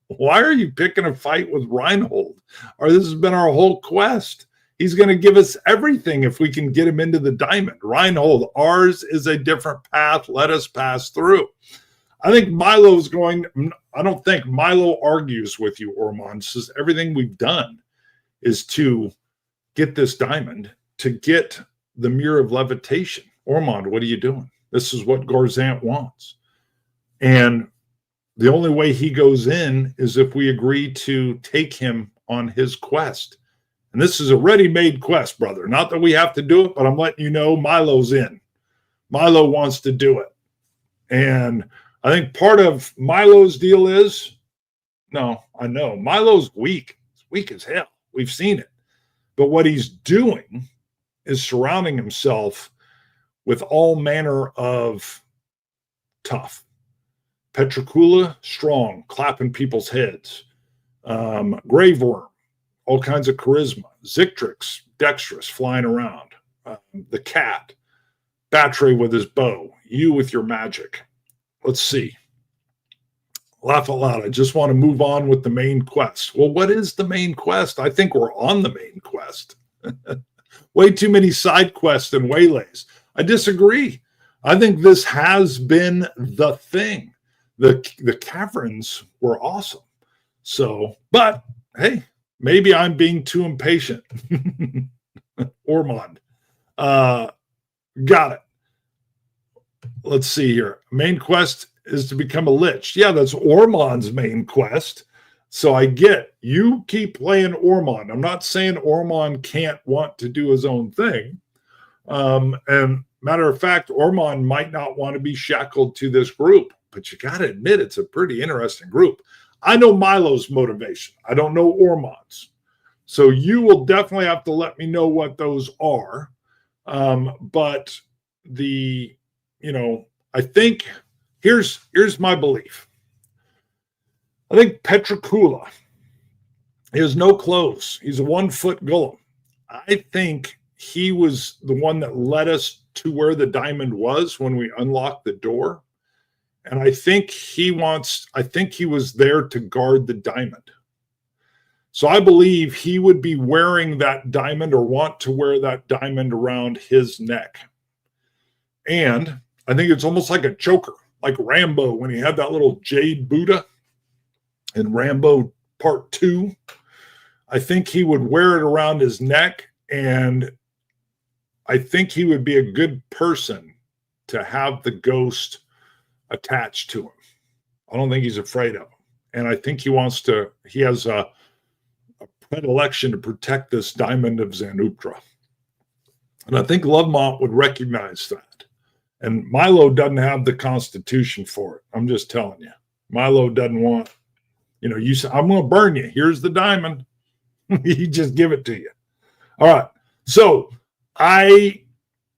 A: Why are you picking a fight with Reinhold? Or this has been our whole quest. He's going to give us everything if we can get him into the diamond. Reinhold, ours is a different path. Let us pass through. I think Milo's going, I don't think Milo argues with you, Ormond. Says everything we've done is to get this diamond, to get the mirror of levitation. Ormond, what are you doing? This is what Garzant wants. And the only way he goes in is if we agree to take him on his quest. And this is a ready-made quest, brother. Not that we have to do it, but I'm letting you know Milo's in. Milo wants to do it. And I think part of Milo's deal is, no, I know, Milo's weak. He's weak as hell. We've seen it. But what he's doing is surrounding himself with all manner of tough. Petrocula, strong, clapping people's heads. Graveworm, all kinds of charisma. Zictrix, dexterous, flying around. The cat, Batre with his bow. You with your magic. Let's see. Laugh out loud. I just want to move on with the main quest. Well, what is the main quest? I think we're on the main quest. Way too many side quests and waylays. I disagree. I think this has been the thing. The caverns were awesome. So, but hey, maybe I'm being too impatient. Ormond. Got it. Let's see here. Main quest is to become a lich. Yeah, that's Ormond's main quest. So I get you keep playing Ormond. I'm not saying Ormond can't want to do his own thing. And matter of fact, Ormond might not want to be shackled to this group, but you got to admit it's a pretty interesting group. I know Milo's motivation. I don't know Ormond's. So you will definitely have to let me know what those are. But I think here's my belief. I think Petrocula, he has no clothes. He's a 1-foot golem. I think he was the one that led us to where the diamond was when we unlocked the door. And I think he was there to guard the diamond. So I believe he would be wearing that diamond or want to wear that diamond around his neck. And I think it's almost like a choker, like Rambo when he had that little jade Buddha in Rambo Part 2. I think he would wear it around his neck, and I think he would be a good person to have the ghost attached to him. I don't think he's afraid of him. And I think he has a predilection to protect this diamond of Zanuptra. And I think Lovemont would recognize that. And Milo doesn't have the constitution for it. I'm just telling you. Milo doesn't want, you say, I'm going to burn you. Here's the diamond. He just give it to you. All right. So I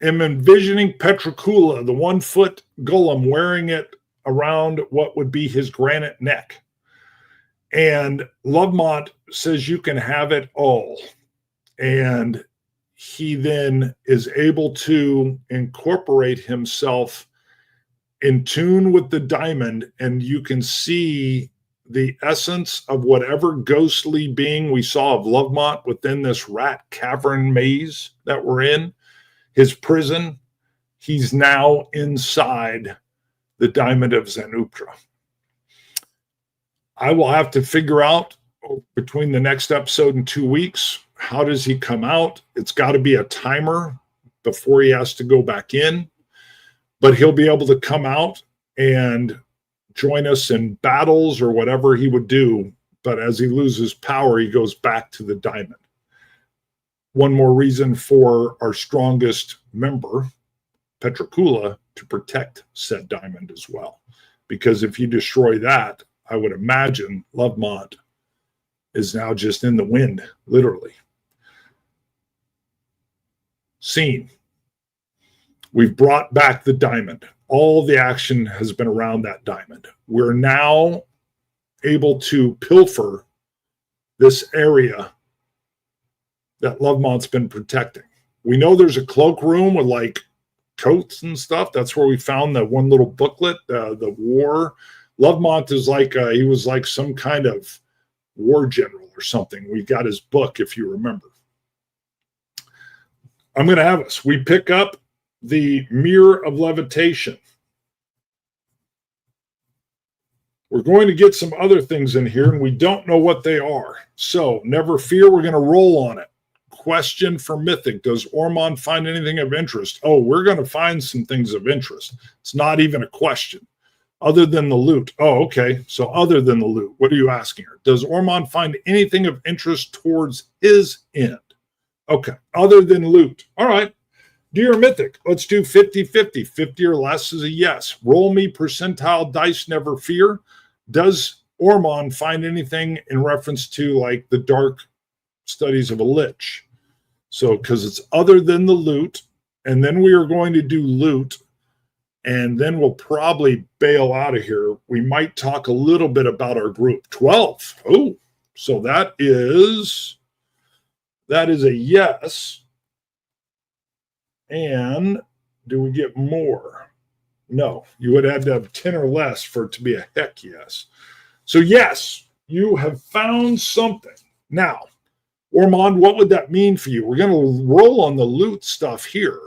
A: am envisioning Petrocula, the 1-foot golem, wearing it around what would be his granite neck. And Lovemont says you can have it all. And he then is able to incorporate himself in tune with the diamond, and you can see the essence of whatever ghostly being we saw of Lovemont within this rat cavern maze that we're in, his prison. He's now inside the Diamond of Zanuptra. I will have to figure out between the next episode and 2 weeks, how does he come out? It's got to be a timer before he has to go back in, but he'll be able to come out and join us in battles or whatever he would do. But as he loses power, he goes back to the diamond. One more reason for our strongest member, Petrocula, to protect said diamond as well. Because if you destroy that, I would imagine Lovemont is now just in the wind, literally. Scene. We've brought back the diamond. All the action has been around that diamond. We're now able to pilfer this area that Lovemont's been protecting. We know there's a cloakroom with like coats and stuff. That's where we found that one little booklet, the war. Lovemont is like, he was like some kind of war general or something. We got his book, if you remember. I'm going to have us. We pick up the Mirror of Levitation. We're going to get some other things in here, and we don't know what they are. So never fear, we're going to roll on it. Question for Mythic. Does Ormond find anything of interest? Oh, we're going to find some things of interest. It's not even a question. Other than the loot. Oh, okay. So other than the loot, what are you asking her? Does Ormond find anything of interest towards his end? Okay. Other than loot. All right. Dear Mythic, let's do 50-50. 50 or less is a yes. Roll me percentile dice, never fear. Does Ormond find anything in reference to like the dark studies of a lich? So, because it's other than the loot, and then we are going to do loot, and then we'll probably bail out of here. We might talk a little bit about our group. 12. Oh, so that is a yes. And do we get more? No, you would have to have 10 or less for it to be a heck yes. So yes, you have found something. Now, Ormond, what would that mean for you? We're going to roll on the loot stuff here.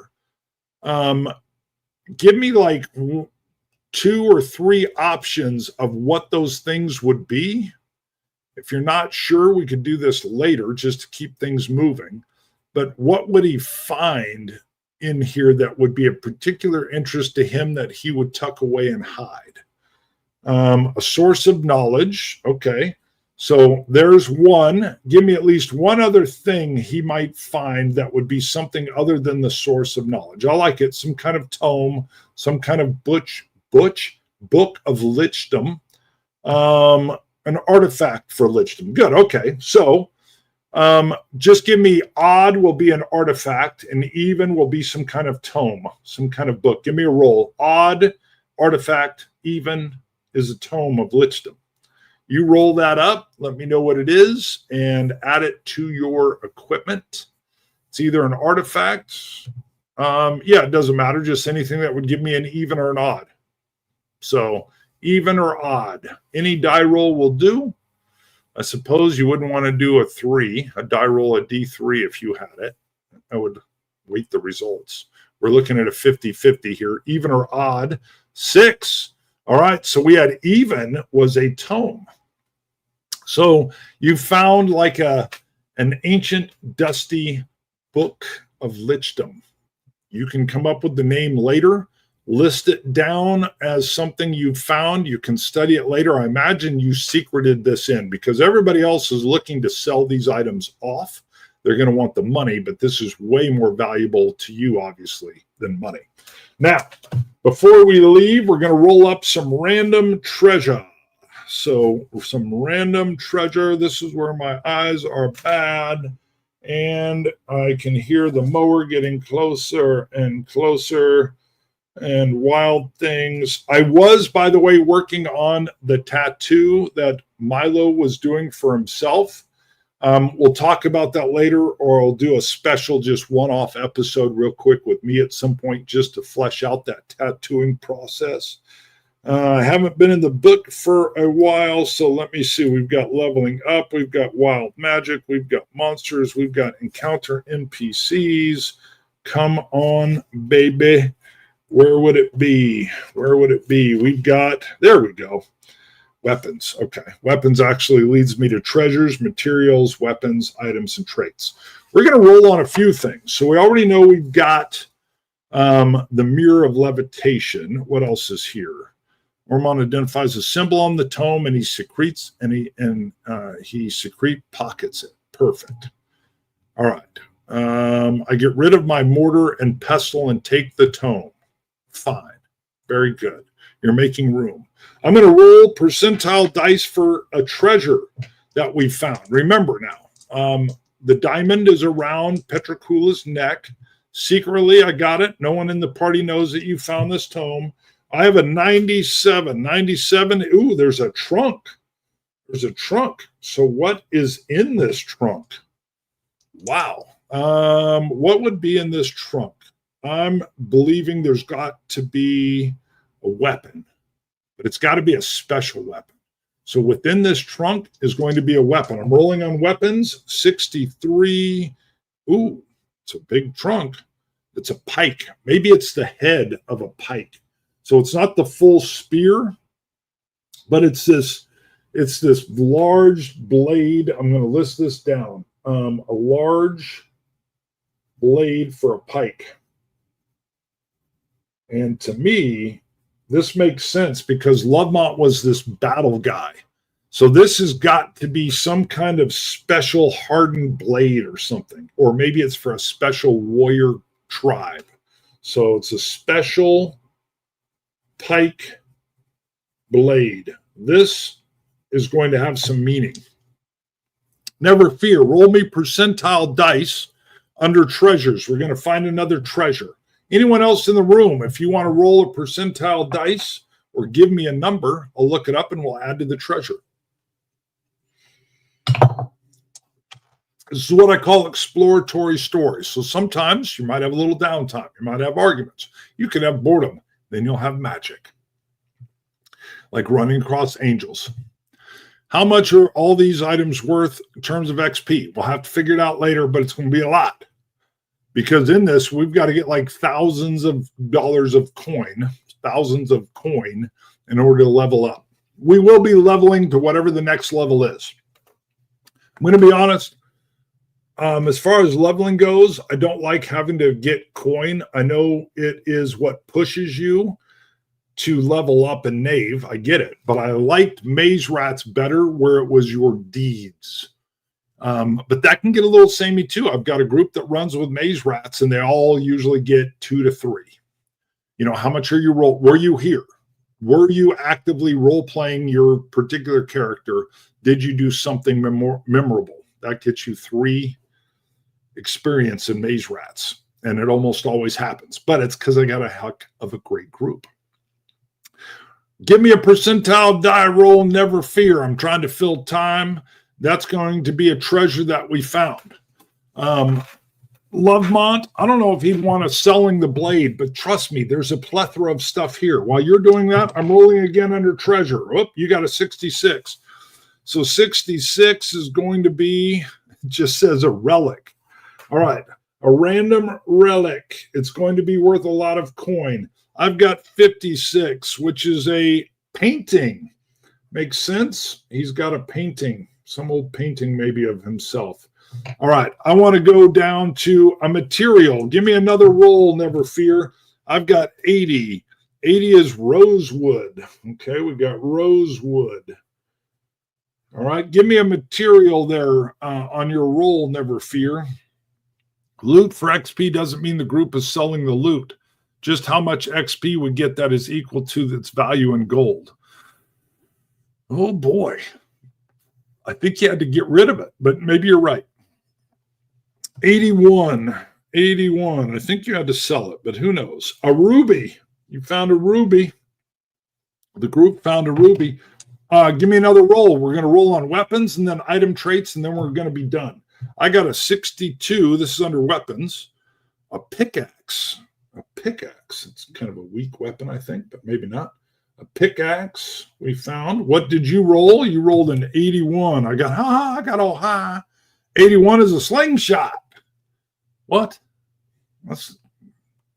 A: Give me like 2 or 3 options of what those things would be. If you're not sure, we could do this later just to keep things moving. But what would he find in here that would be of particular interest to him that he would tuck away and hide? A source of knowledge. Okay. So there's one. Give me at least one other thing he might find that would be something other than the source of knowledge. I like it. Some kind of tome, some kind of book of lichdom, an artifact for lichdom. Good. Okay. So just give me odd will be an artifact and even will be some kind of tome, some kind of book. Give me a roll. Odd, artifact, even is a tome of lichdom. You roll that up, let me know what it is, and add it to your equipment. It's either an artifact. Yeah, it doesn't matter. Just anything that would give me an even or an odd. So even or odd. Any die roll will do. I suppose you wouldn't want to do a 3, a die roll, a D3 if you had it. I would wait the results. We're looking at a 50-50 here. Even or odd, 6. All right, so we had even was a tome. So you found like an ancient dusty book of lichdom. You can come up with the name later, list it down as something you found. You can study it later. I imagine you secreted this in because everybody else is looking to sell these items off. They're going to want the money, but this is way more valuable to you, obviously, than money. Now, before we leave, we're going to roll up some random treasure. So some random treasure. This is where my eyes are bad. And I can hear the mower getting closer and closer and wild things. I was, by the way, working on the tattoo that Milo was doing for himself. We'll talk about that later, or I'll do a special, just one-off episode real quick with me at some point just to flesh out that tattooing process. I haven't been in the book for a while, so let me see. We've got leveling up. We've got wild magic. We've got monsters. We've got encounter NPCs. Come on, baby. Where would it be? Where would it be? We've got, there we go. Weapons. Okay. Weapons actually leads me to treasures, materials, weapons, items, and traits. We're going to roll on a few things. So we already know we've got the Mirror of Levitation. What else is here? Ormond identifies a symbol on the tome, and he secretes he secrete pockets it. Perfect. All right. I get rid of my mortar and pestle and take the tome. Fine. Very good. You're making room. I'm going to roll percentile dice for a treasure that we found. Remember now, the diamond is around Petricula's neck. Secretly, I got it. No one in the party knows that you found this tome. I have a 97. 97. Ooh, there's a trunk. There's a trunk. So what is in this trunk? Wow. What would be in this trunk? I'm believing there's got to be a weapon, but it's got to be a special weapon. So within this trunk is going to be a weapon. I'm rolling on weapons. 63. Ooh, it's a big trunk. It's a pike. Maybe it's the head of a pike. So it's not the full spear, but it's this large blade. I'm going to list this down. A large blade for a pike. And to me, this makes sense because Lovemont was this battle guy. So this has got to be some kind of special hardened blade or something. Or maybe it's for a special warrior tribe. So it's a special pike blade. This is going to have some meaning. Never fear. Roll me percentile dice under treasures. We're going to find another treasure. Anyone else in the room, if you want to roll a percentile dice or give me a number, I'll look it up and we'll add to the treasure. This is what I call exploratory stories. So sometimes you might have a little downtime. You might have arguments. You could have boredom. Then you'll have magic. Like running across angels. How much are all these items worth in terms of XP? We'll have to figure it out later, but it's going to be a lot. Because in this, we've got to get like thousands of dollars of coin, in order to level up. We will be leveling to whatever the next level is. I'm going to be honest. As far as leveling goes, I don't like having to get coin. I know it is what pushes you to level up in Knave. I get it. But I liked Maze Rats better where it was your deeds. But that can get a little samey too. I've got a group that runs with Maze Rats, and they all usually get 2 to 3. You know, how much are you roll? Were you here? Were you actively role-playing your particular character? Did you do something memorable? That gets you 3 experience in Maze Rats, and it almost always happens. But it's because I got a heck of a great group. Give me a percentile die roll, never fear. I'm trying to fill time. That's going to be a treasure that we found. Lovemont, I don't know if he'd want us selling the blade, but trust me, there's a plethora of stuff here. While you're doing that, I'm rolling again under treasure. Oh, you got a 66. So 66 is going to be, it just says a relic. All right, a random relic. It's going to be worth a lot of coin. I've got 56, which is a painting. Makes sense? He's got a painting. Some old painting maybe of himself. All right, I want to go down to a material. Give me another roll, never fear. I've got 80. 80 is rosewood. Okay, we got rosewood. All right, give me a material there on your roll, never fear. Loot for XP doesn't mean the group is selling the loot. Just how much XP we get that is equal to its value in gold. Oh boy. I think you had to get rid of it, but maybe you're right. 81. I think you had to sell it, but who knows? A ruby. You found a ruby. The group found a ruby. Give me another roll. We're going to roll on weapons and then item traits, and then we're going to be done. I got a 62. This is under weapons. A pickaxe. It's kind of a weak weapon, I think, but maybe not. A pickaxe we found. What did you roll? You rolled an 81. I got all high. 81 is a slingshot. What? That's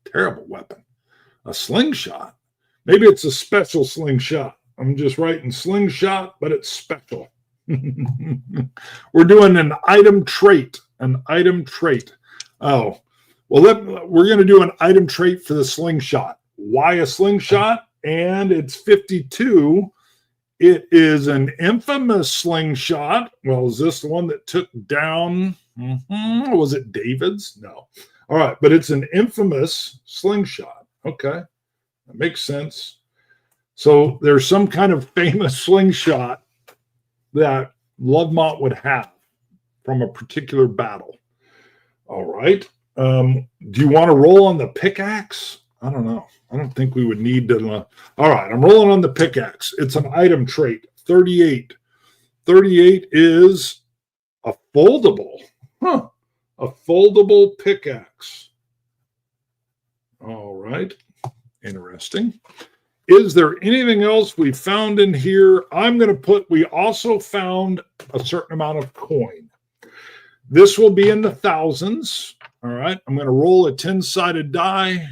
A: a terrible weapon. A slingshot. Maybe it's a special slingshot. I'm just writing slingshot, but it's special. We're doing an item trait. An item trait. Oh, well, we're going to do an item trait for the slingshot. Why a slingshot? And it's 52. It is an infamous slingshot. Well, is this the one that took down? Was it David's? No. All right, but it's an infamous slingshot. Okay, that makes sense. So there's some kind of famous slingshot that Lovemont would have from a particular battle. All right. Do you want to roll on the pickaxe? I don't know. I don't think we would need to. All right, I'm rolling on the pickaxe. It's an item trait. 38. 38 is a foldable. A foldable pickaxe. All right. Interesting. Is there anything else we found in here? I'm going to put, we also found a certain amount of coin. This will be in the thousands. All right. I'm going to roll a 10-sided die.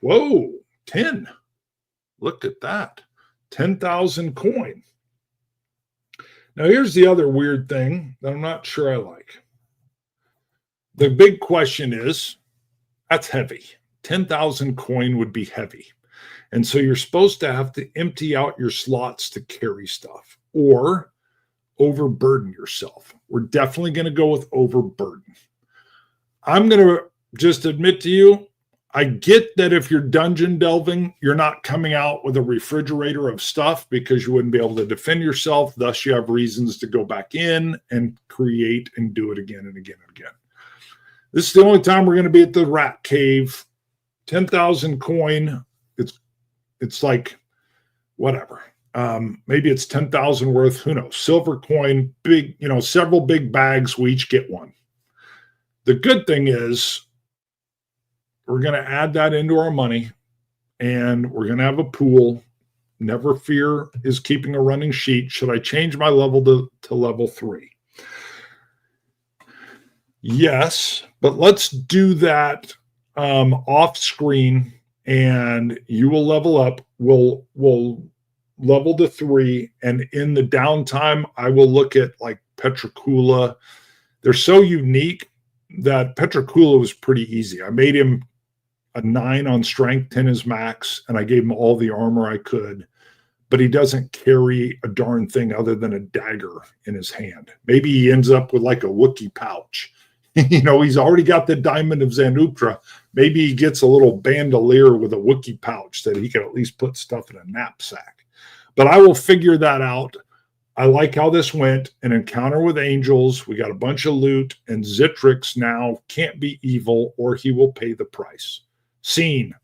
A: Whoa, 10. Look at that. 10,000 coin. Now, here's the other weird thing that I'm not sure I like. The big question is, that's heavy. 10,000 coin would be heavy. And so you're supposed to have to empty out your slots to carry stuff or overburden yourself. We're definitely going to go with overburden. I'm going to just admit to you, I get that if you're dungeon delving, you're not coming out with a refrigerator of stuff because you wouldn't be able to defend yourself. Thus, you have reasons to go back in and create and do it again and again and again. This is the only time we're going to be at the rat cave. 10,000 coin. It's like whatever. Maybe it's 10,000 worth. Who knows? Silver coin, big, several big bags. We each get one. The good thing is, we're going to add that into our money, and we're going to have a pool. Never Fear is keeping a running sheet. Should I change my level to level 3? Yes, but let's do that off screen, and you will level up. We'll level to 3, and in the downtime, I will look at like Petricula. They're so unique that Petricula was pretty easy. I made him a 9 on strength, 10 is max, and I gave him all the armor I could, but he doesn't carry a darn thing other than a dagger in his hand. Maybe he ends up with like a Wookiee pouch. He's already got the Diamond of Zanuptra. Maybe he gets a little bandolier with a Wookiee pouch that he can at least put stuff in a knapsack. But I will figure that out. I like how this went. An encounter with angels. We got a bunch of loot, and Zitrix now can't be evil or he will pay the price. Scene.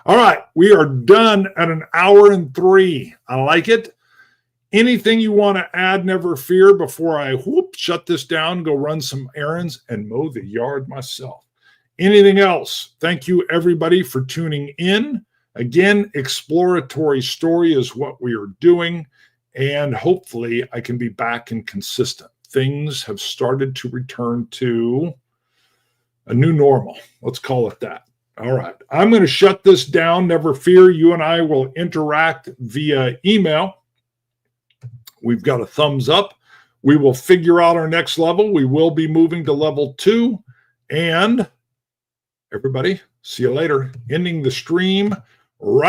A: All right, we are done at 1 hour and 3. I like it. Anything you want to add, Never Fear, before I shut this down, go run some errands and mow the yard myself. Anything else? Thank you, everybody, for tuning in. Again, exploratory story is what we are doing, and hopefully I can be back and consistent. Things have started to return to a new normal. Let's call it that. All right. I'm going to shut this down. Never Fear. You and I will interact via email. We've got a thumbs up. We will figure out our next level. We will be moving to level 2. And everybody, see you later. Ending the stream right